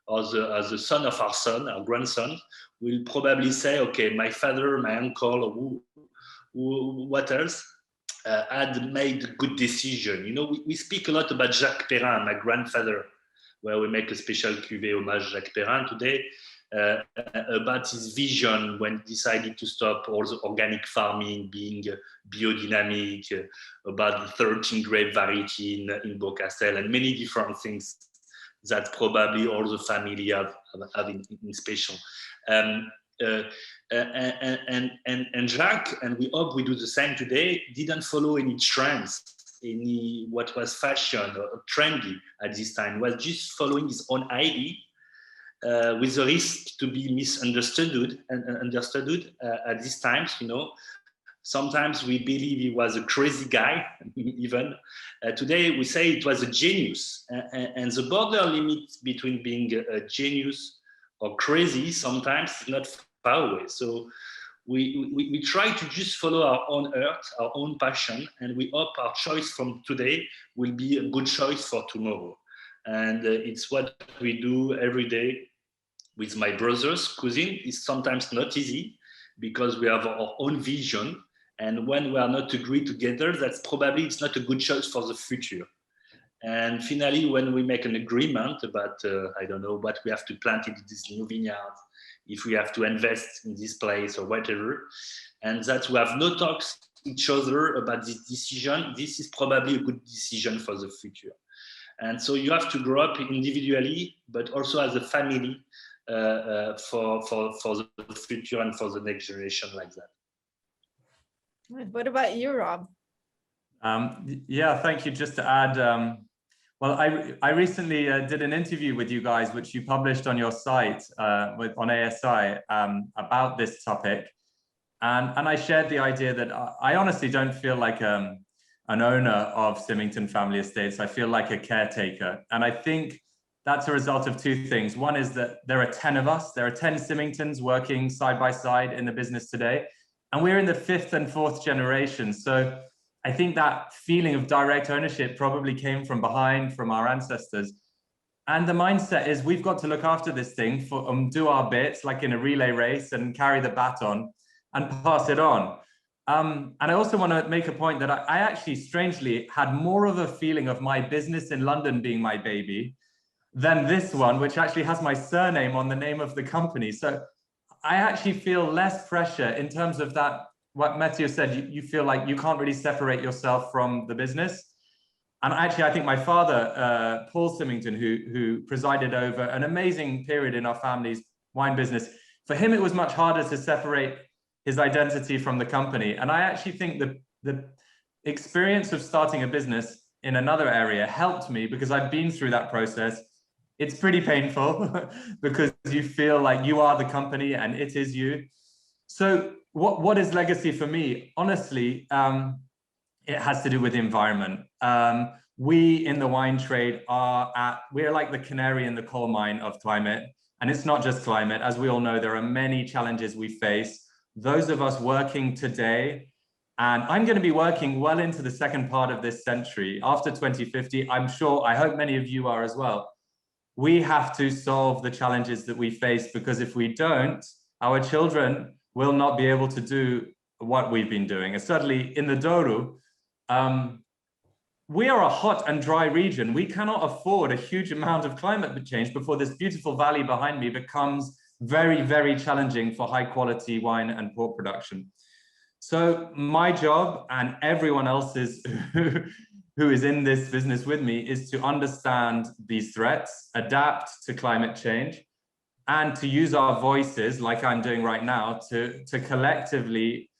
or the son of our son, our grandson, will probably say, okay, my father, my uncle, or what else, had made a good decision. We speak a lot about Jacques Perrin, my grandfather, where we make a special cuvée homage Jacques Perrin today. About his vision when he decided to stop all the organic farming, being biodynamic, about the 13 grape variety in Beaucastel, and many different things that probably all the family have in special. And Jacques, and we hope we do the same today, didn't follow any trends, any what was fashion or trendy at this time. Was just following his own idea. With the risk to be misunderstood and understood at these times, sometimes we believe he was a crazy guy. Even today, we say it was a genius, and the border limit between being a genius or crazy sometimes is not far away. So we try to just follow our own heart, our own passion, and we hope our choice from today will be a good choice for tomorrow. And it's what we do every day with my brothers, cousin. It's sometimes not easy, because we have our own vision. And when we are not agree together, that's probably it's not a good choice for the future. And finally, when we make an agreement about, I don't know, what we have to plant in this new vineyard, if we have to invest in this place or whatever, and that we have no talks each other about this decision, this is probably a good decision for the future. And so you have to grow up individually, but also as a family for the future and for the next generation like that. What about you, Rob? Yeah, thank you. Just to add, well, I recently did an interview with you guys, which you published on your site on ASI about this topic. And I shared the idea that I honestly don't feel like an owner of Symington Family Estates. I feel like a caretaker. And I think that's a result of two things. One is that there are 10 of us. There are 10 Symingtons working side by side in the business today. And we're in the 5th and 4th generation. So I think that feeling of direct ownership probably came from behind, from our ancestors. And the mindset is we've got to look after this thing, do our bits, like in a relay race, and carry the baton and pass it on. And I also want to make a point that I actually strangely had more of a feeling of my business in London being my baby than this one, which actually has my surname on the name of the company. So I actually feel less pressure in terms of that, what Matthew said, you feel like you can't really separate yourself from the business. And actually, I think my father, Paul Symington, who presided over an amazing period in our family's wine business, for him, it was much harder to separate his identity from the company. And I actually think the experience of starting a business in another area helped me because I've been through that process. It's pretty painful because you feel like you are the company and it is you. So what is legacy for me? Honestly, it has to do with the environment. We in the wine trade we're like the canary in the coal mine of climate. And it's not just climate. As we all know, there are many challenges we face. Those of us working today, and I'm going to be working well into the second part of this century. After 2050, I hope many of you are as well. We have to solve the challenges that we face, because if we don't, our children will not be able to do what we've been doing. And certainly in the Douro, we are a hot and dry region. We cannot afford a huge amount of climate change before this beautiful valley behind me becomes very, very challenging for high quality wine and port production. So my job, and everyone else's who is in this business with me, is to understand these threats, adapt to climate change, and to use our voices, like I'm doing right now, to collectively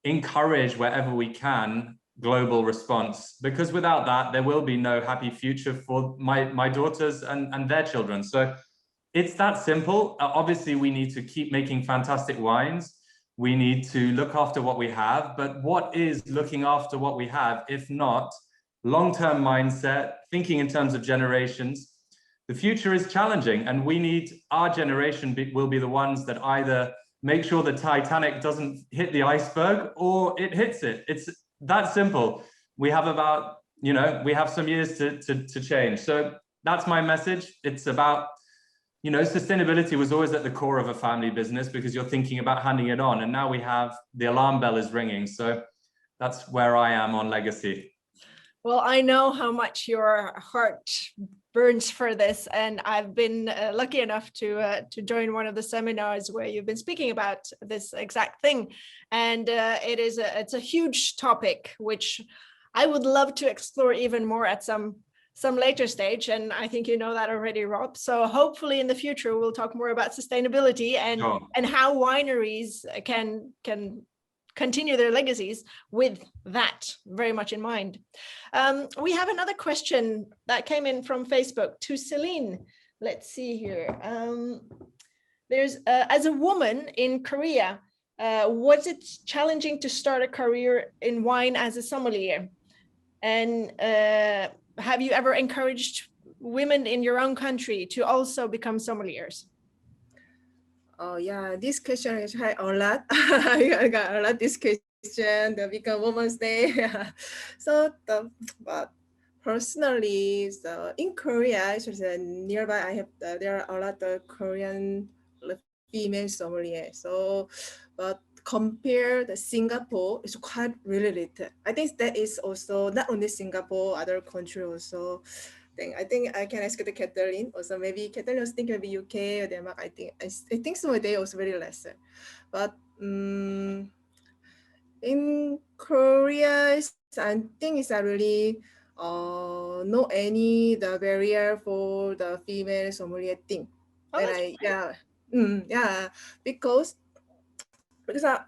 encourage wherever we can global response, because without that, there will be no happy future for my daughters and their children. So it's that simple. Obviously, we need to keep making fantastic wines. We need to look after what we have, but what is looking after what we have, if not long-term mindset, thinking in terms of generations? The future is challenging, and we need, our generation will be the ones that either make sure the Titanic doesn't hit the iceberg or it hits it. It's that simple. We have about, we have some years to change. So that's my message. It's about, sustainability was always at the core of a family business because you're thinking about handing it on. And now the alarm bell is ringing. So that's where I am on legacy. Well, I know how much your heart burns for this, and I've been lucky enough to join one of the seminars where you've been speaking about this exact thing, and it's a huge topic which I would love to explore even more at some later stage, and I think you know that already, Rob. So hopefully in the future we'll talk more about sustainability and how wineries can continue their legacies with that very much in mind. We have another question that came in from Facebook to Celine. Let's see here. There's as a woman in Korea, was it challenging to start a career in wine as a sommelier? And have you ever encouraged women in your own country to also become sommeliers? Oh yeah, this question is a lot. I got a lot this question, the Become Women's Day. But personally, so in Korea, nearby I have there are a lot of Korean female sommelier. So, but compare the Singapore, it's quite really little. I think that is also not only Singapore, other country also. I think I can ask the Catherine. Also, maybe Catherine was thinking maybe UK or Denmark. I think so. They also very lesser, but in Korea, I think it's a really no any the barrier for the female sommelier thing. Oh, And that's yeah, because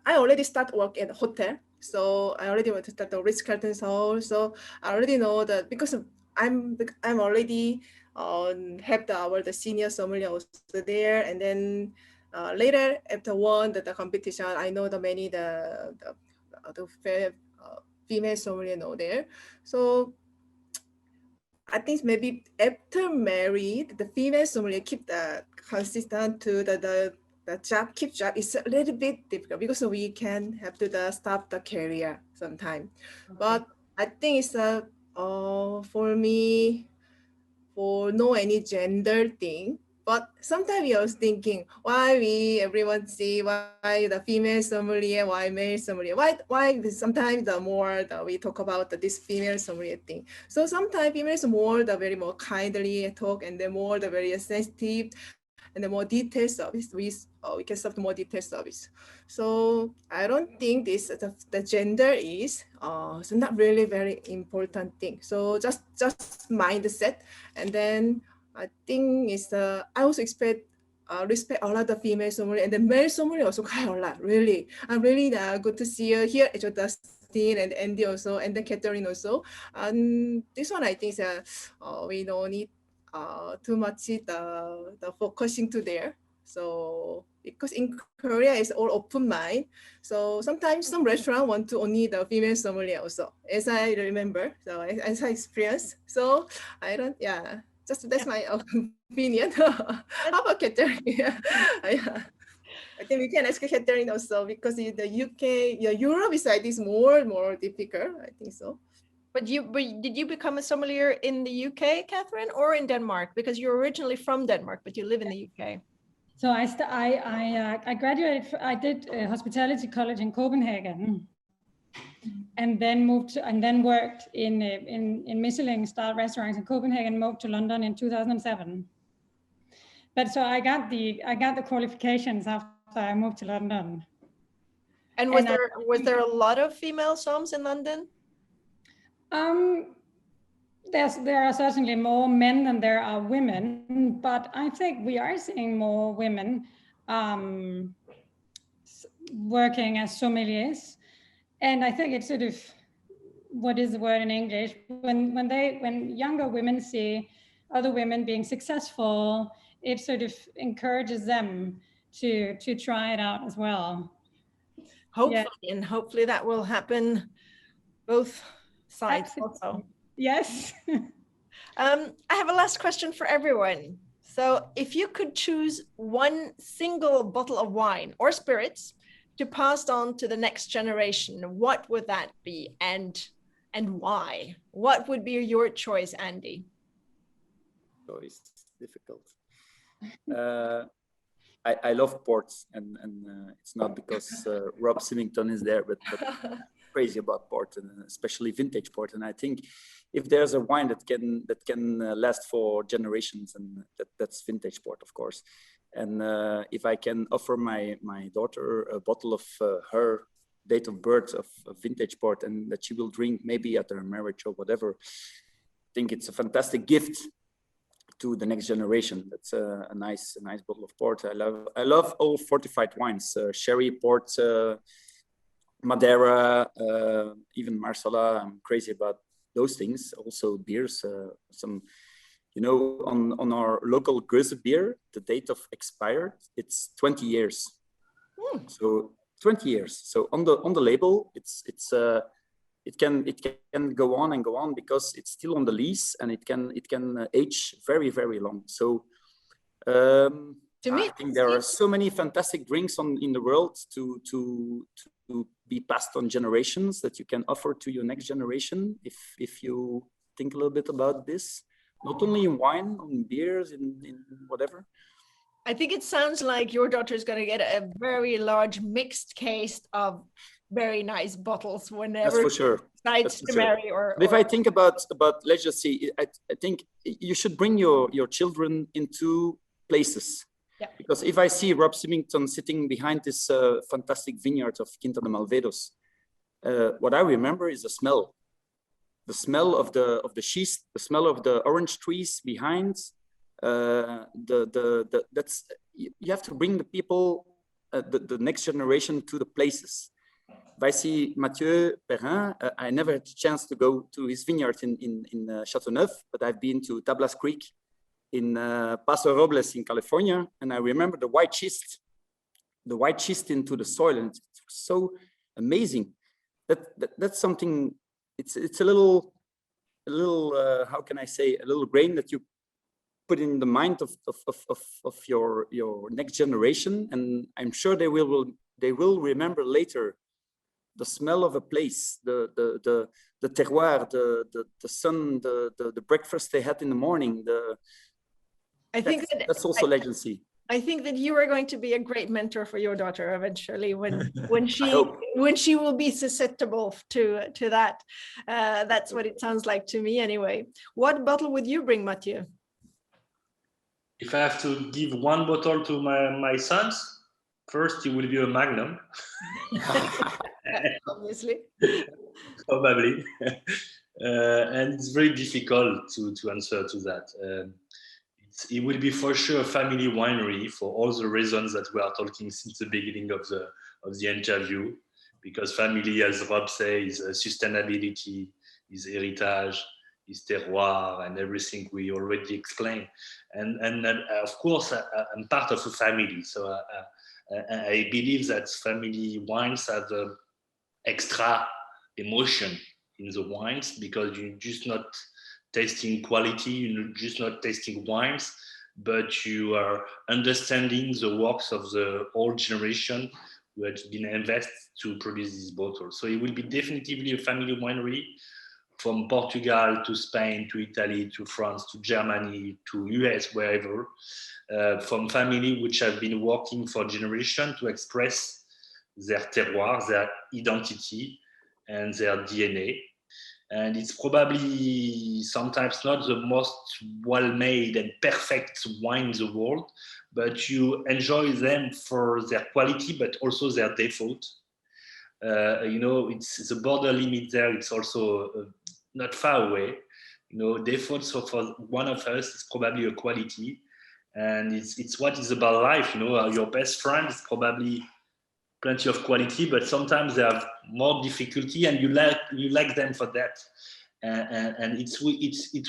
I already start work at a hotel, so I already want to start the Ritz-Carlton Seoul. So I already know that because I'm already have the senior sommelier also there, and then later after won the competition, I know the many the female sommelier know there. So I think maybe after married, the female sommelier keep the consistent to the job, keep job is a little bit difficult because we can have to stop the career sometime. okay. But I think it's for me, for no any gender thing. But sometimes I was thinking why everyone see why the female sommelier, why male sommelier, why sometimes the more that we talk about this female sommelier thing. So sometimes females more the very more kindly talk, and the more the very sensitive and the more detailed service. We can serve the more detailed service. So I don't think this the gender is so not really very important thing. So just mindset, and then I think it's I also respect a lot of female sommelier, and the male sommelier also quite a lot. Really, I'm really good to see you here at Dustin and Andy also, and then Catherine also. And this one I think we don't need too much the focusing to there. So because in Korea it's all open mind. So sometimes some restaurant want to only the female sommelier also, as I remember. So as I experience. So I don't, yeah. That's my opinion. How about Catherine? Yeah. I think we can ask Catherine also, because in the UK, Europe is like this more difficult. I think so. But did you become a sommelier in the UK, Catherine, or in Denmark? Because you're originally from Denmark, but you live in the UK. So I graduated. I did hospitality college in Copenhagen, and then worked in Michelin-star restaurants in Copenhagen. Moved to London in 2007. But so I got the qualifications after I moved to London. And was there a lot of female somms in London? There are certainly more men than there are women, but I think we are seeing more women working as sommeliers. And I think it's sort of, what is the word in English? When younger women see other women being successful, it sort of encourages them to try it out as well. Hopefully, yeah. And hopefully that will happen both sides. Absolutely. Also. Yes. I have a last question for everyone. So if you could choose one single bottle of wine or spirits to pass on to the next generation, what would that be, and why? What would be your choice, Andy? Choice, difficult. I love port, and it's not because Rob Symington is there, but crazy about port, and especially vintage port. And I think if there's a wine that can last for generations, and that's vintage port, of course. And if I can offer my daughter a bottle of her date of birth of vintage port, and that she will drink maybe at her marriage or whatever, I think it's a fantastic gift to the next generation. That's a nice bottle of port. I love all fortified wines, sherry, port, Madeira, even Marsala. I'm crazy about those things. Also beers, some, you know, on our local Größe beer, the date of expired, it's 20 years. So 20 years. So on the label, it can go on and go on because it's still on the lease, and it can age very, very long. So to me, I think there are so many fantastic drinks in the world to be passed on generations that you can offer to your next generation if you think a little bit about this, not only in wine, in beers, in whatever. I think it sounds like your daughter is going to get a very large mixed case of very nice bottles whenever That's for sure. decides to marry or If I think about legacy, I think you should bring your children into places. Yeah. Because if I see Rob Symington sitting behind this fantastic vineyard of Quinta de Malvedos, what I remember is the smell of the schist, the smell of the orange trees behind. That's, you have to bring the people, the next generation, to the places. If I see Mathieu Perrin, I never had the chance to go to his vineyard in Chateauneuf, but I've been to Tablas Creek in Paso Robles in California, and I remember the white schist into the soil, and it's so amazing. That's something. It's a little how can I say, a little grain that you put in the mind of your next generation, and I'm sure they will remember later the smell of a place, the terroir, the sun, the breakfast they had in the morning. That's also legacy. I think that you are going to be a great mentor for your daughter eventually when she will be susceptible to that. That's what it sounds like to me anyway. What bottle would you bring, Mathieu? If I have to give one bottle to my sons, first it will be a Magnum. Obviously. Probably. And it's very difficult to answer to that. It will be for sure a family winery for all the reasons that we are talking since the beginning of the interview, because family, as Rob says, is sustainability, is heritage, is terroir, and everything we already explained. And of course, I'm part of a family, so I believe that family wines have extra emotion in the wines, because you're just not tasting quality, you're just not tasting wines, but you are understanding the works of the old generation who has been invested to produce this bottle. So it will be definitively a family winery, from Portugal to Spain to Italy to France to Germany to US, wherever, from family which have been working for generations to express their terroir, their identity, and their DNA. And it's probably sometimes not the most well-made and perfect wine in the world, but you enjoy them for their quality, but also their default. It's the border limit there. It's also not far away. Default. So for one of us, it's probably a quality, and it's what is about life. Your best friend is probably plenty of quality, but sometimes they have more difficulty, and you like them for that. And it's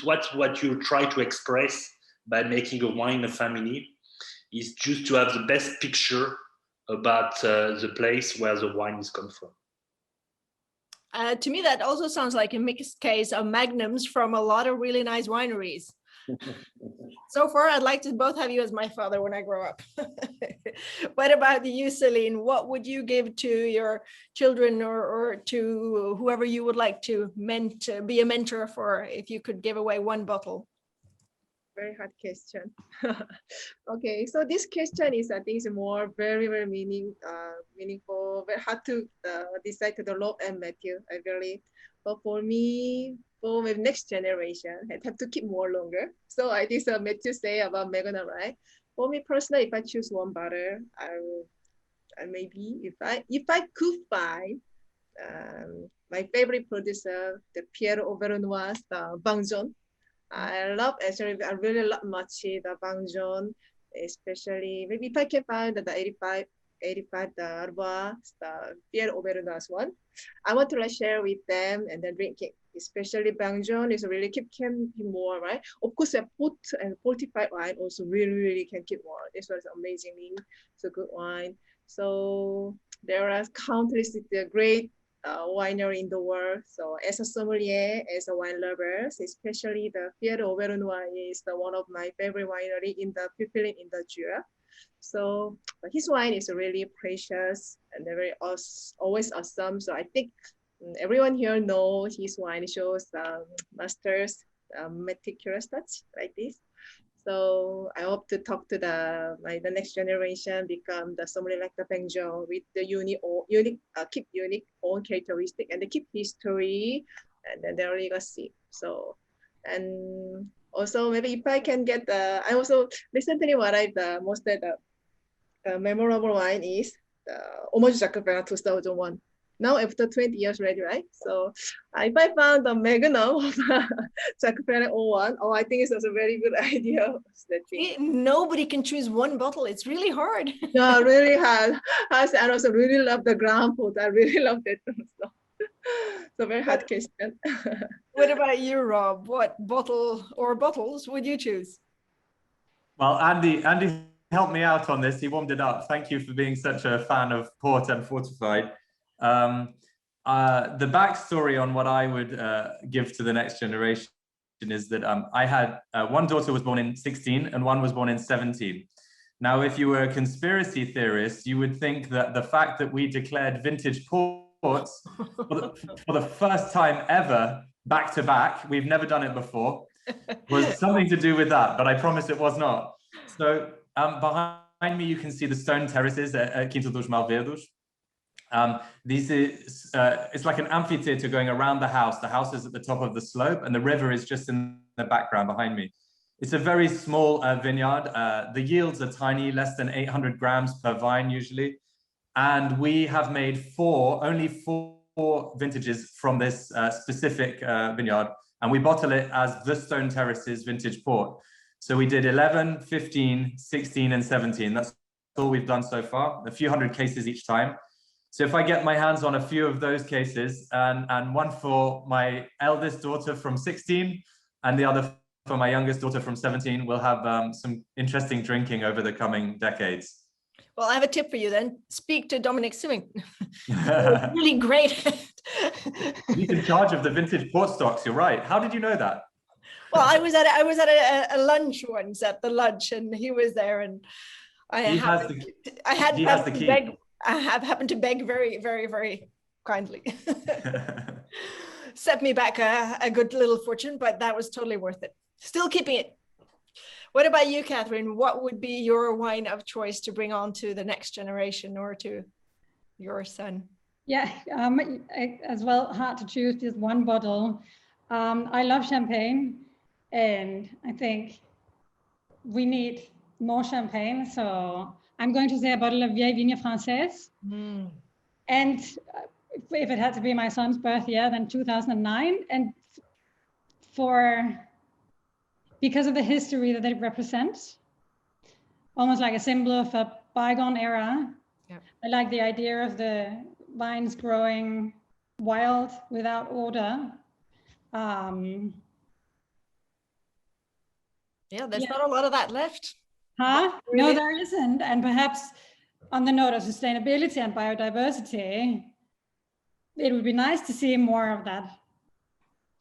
what you try to express by making a wine a family, is just to have the best picture about the place where the wine is come from. To me, that also sounds like a mixed case of magnums from a lot of really nice wineries. So far, I'd like to both have you as my father when I grow up. What about you, Celine? What would you give to your children or to whoever you would like to be a mentor for, if you could give away one bottle? Very hard question. Okay, so this question is, I think, is more very, very meaningful, very hard to decide to the low end, Matthew, I believe. But for me, for my next generation, I have to keep more longer. So I think Matthew say about Magnum, right? For me personally, if I choose one bottle, I maybe if I could find my favorite producer, the Pierre Auvergnois, the Bangjon. I really love much the Bangjon, especially maybe if I can find the 85 the Arbois, the Pierre Auvergnois one. I want to share with them and then drink it. Especially Bangjon is really can be more, right? Of course, a put and fortified wine also really can keep more. This was amazingly, it's a good wine. So there are countless great winery in the world. So as a sommelier, as a wine lover, especially the Pierre Auvergnois is one of my favorite winery in the Pupillin in the Jura. So his wine is really precious and very always awesome. So I think everyone here knows his wine shows masters meticulous touch like this. So I hope to talk to the next generation, become the sommelier like the Pengjo with the keep unique own characteristic and they keep history and then their legacy. So, and also maybe if I can get I also recently what the most the memorable wine is the Homage Jacques Perrin 2001. Now after 20 years already, right? So if I found the magnum of Jacques Perrin 01, I think it's also a very good idea. Nobody can choose one bottle. It's really hard. No, really hard. I also really love the ground food. I really love that. So very hard question. What about you, Rob? What bottle or bottles would you choose? Well, Andy helped me out on this. He warmed it up. Thank you for being such a fan of port and fortified. The backstory on what I would give to the next generation is that I had one daughter was born in 16 and one was born in 17. Now, if you were a conspiracy theorist, you would think that the fact that we declared vintage ports for the first time ever back to back, we've never done it before, was something to do with that, but I promise it was not. So behind me, you can see the stone terraces at Quinta dos Malvedos. It's like an amphitheater going around the house. The house is at the top of the slope and the river is just in the background behind me. It's a very small vineyard. The yields are tiny, less than 800 grams per vine usually. And we have made only four vintages from this specific vineyard. And we bottle it as the Stone Terraces Vintage Port. So we did 11, 15, 16, and 17. That's all we've done so far, a few hundred cases each time. So if I get my hands on a few of those cases and one for my eldest daughter from 16 and the other for my youngest daughter from 17, we'll have some interesting drinking over the coming decades. Well, I have a tip for you then. Speak to Dominic Simming. Really great. He's in charge of the vintage port stocks, you're right. How did you know that? Well, I was at a lunch once at the lunch and he was there and I have happened to beg very, very, very kindly. Set me back a good little fortune, but that was totally worth it. Still keeping it. What about you, Catherine? What would be your wine of choice to bring on to the next generation or to your son? Yeah, as well, hard to choose just one bottle. I love champagne and I think we need more champagne. So I'm going to say a bottle of Vieille Vigne Française. Mm. And if it had to be my son's birth year, then 2009. And because of the history that it represents, almost like a symbol of a bygone era. Yep. I like the idea of the vines growing wild without order. There's not a lot of that left. Huh? Really? No, there isn't. And perhaps on the note of sustainability and biodiversity, it would be nice to see more of that.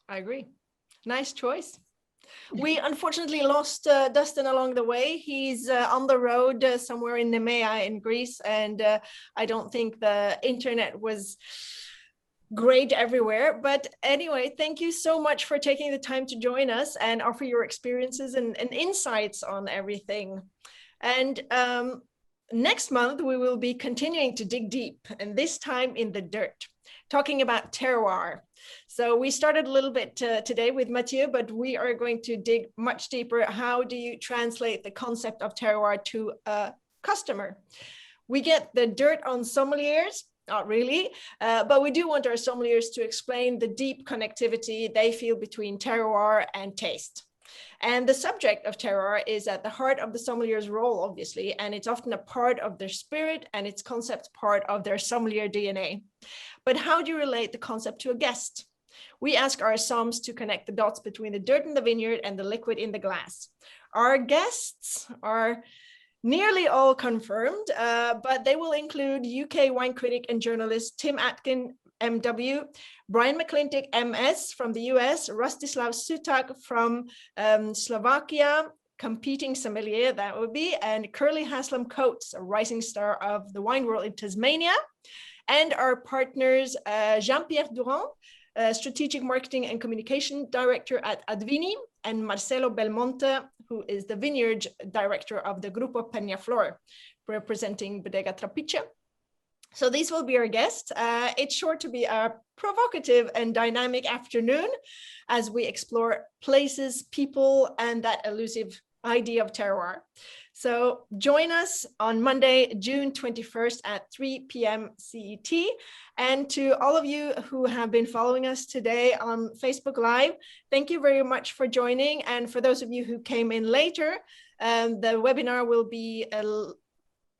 I agree. Nice choice. We unfortunately lost Dustin along the way. He's on the road somewhere in Nemea in Greece, and I don't think the internet was great everywhere. But anyway, thank you so much for taking the time to join us and offer your experiences and insights on everything. And next month, we will be continuing to dig deep, and this time in the dirt, talking about terroir. So we started a little bit today with Mathieu, but we are going to dig much deeper. How do you translate the concept of terroir to a customer? We get the dirt on sommeliers, not really, but we do want our sommeliers to explain the deep connectivity they feel between terroir and taste. And the subject of terroir is at the heart of the sommelier's role, obviously, and it's often a part of their spirit and its concept part of their sommelier DNA. But how do you relate the concept to a guest? We ask our somms to connect the dots between the dirt in the vineyard and the liquid in the glass. Our guests are nearly all confirmed, but they will include UK wine critic and journalist Tim Atkin, MW, Brian McClintock, MS from the US, Rostislav Sutak from Slovakia, competing sommelier, that would be, and Curly Haslam Coates, a rising star of the wine world in Tasmania, and our partners, Jean-Pierre Durand, Strategic Marketing and Communication Director at Advini, and Marcelo Belmonte, who is the Vineyard Director of the Grupo Peñaflor, representing Bodega Trapiche. So these will be our guests. It's sure to be a provocative and dynamic afternoon as we explore places, people, and that elusive idea of terroir. So join us on Monday, June 21st at 3 p.m. CET. And to all of you who have been following us today on Facebook Live, thank you very much for joining. And for those of you who came in later, the webinar will be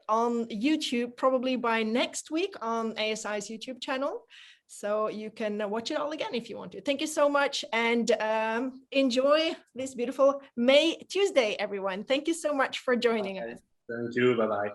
on YouTube probably by next week on ASI's YouTube channel. So you can watch it all again if you want to. Thank you so much, and enjoy this beautiful May Tuesday, everyone. Thank you so much for joining us. Thank you. Bye-bye.